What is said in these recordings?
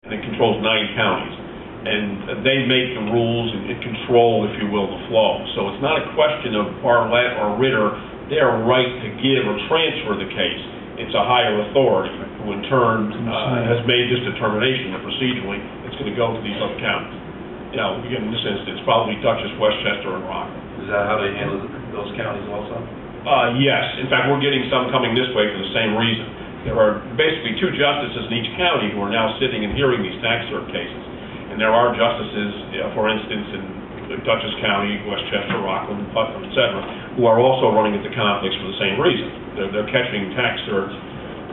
and it controls 9 counties. And they make the rules and control, if you will, the flow. So it's not a question of Bartlett or Ritter, their right to give or transfer the case. It's a higher authority who in turn has made this determination that procedurally it's going to go to these other counties. You know, again, in this instance, probably Dutchess, Westchester, and Rockland. Is that how they handle those counties also? Yes. In fact, we're getting some coming this way for the same reason. There are basically 2 justices in each county who are now sitting and hearing these tax cert cases. And there are justices, for instance, in Dutchess County, Westchester, Rockland, Putnam, etc., who are also running into conflicts for the same reason. They're catching tax certs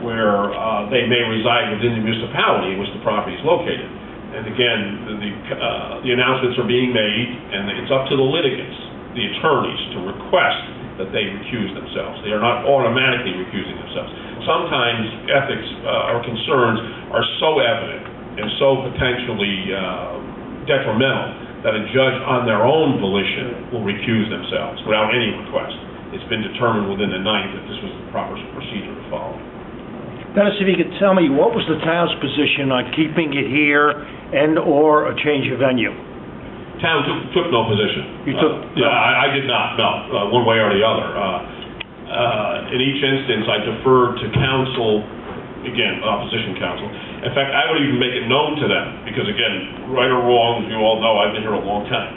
where they may reside within the municipality in which the property is located. And again, the announcements are being made, and it's up to the litigants, the attorneys, to request that they recuse themselves. They are not automatically recusing themselves. Sometimes ethics or concerns are so evident and so potentially detrimental that a judge on their own volition will recuse themselves without any request. It's been determined within the night that this was the proper procedure to follow. Dennis, if you could tell me, what was the town's position on keeping it here and or a change of venue? Town took no position. You took? Yeah, I did not, no, one way or the other. In each instance, I deferred to counsel, again, opposition counsel. In fact, I would even make it known to them, because again, right or wrong, as you all know, I've been here a long time.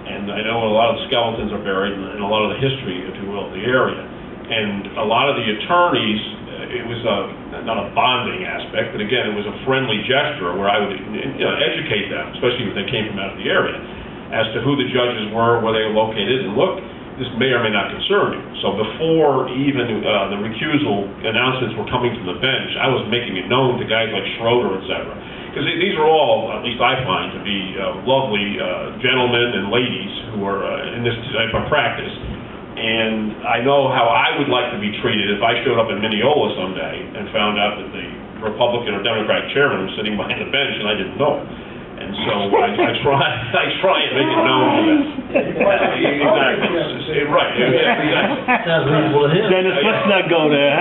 And I know a lot of the skeletons are buried in a lot of the history, if you will, of the area. And a lot of the attorneys, it was not a bonding aspect, but again, it was a friendly gesture where I would educate them, especially if they came from out of the area, as to who the judges were, where they were located, and look, this may or may not concern you. So before even the recusal announcements were coming from the bench, I was making it known to guys like Schroeder, etc. Because these are all, at least I find, to be lovely gentlemen and ladies who are in this type of practice. And I know how I would like to be treated if I showed up in Mineola someday and found out that the Republican or Democratic chairman was sitting behind the bench and I didn't know it. And so I try and make it known to them. Exactly. Right. Exactly. Sounds reasonable to him. Dennis, let's not go there.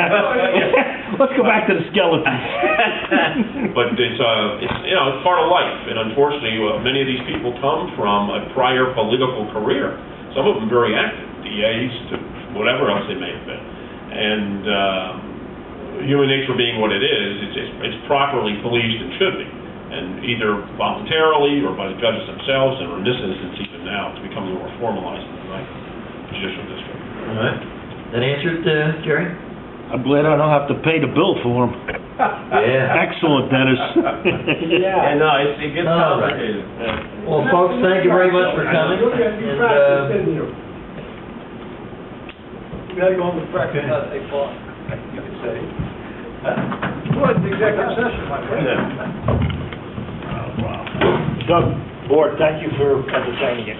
Let's go back to the skeletons. But it's it's part of life, and unfortunately, many of these people come from a prior political career. Some of them very active, DAs to whatever else they may have been. And human nature being what it is, it's properly policed and should be. And either voluntarily or by the judges themselves, and in this instance even now, it's becoming more formalized in the judicial district. All right. That answered, Jerry? I'm glad I don't have to pay the bill for them. Yeah. Excellent, Dennis. Yeah, no, it gets complicated. Well, folks, thank you very much for coming. You practiced, didn't you? You had to go home and practice, not take part, you could say. Well, it's the executive session, my friend. Wow. Doug, board, thank you for entertaining it.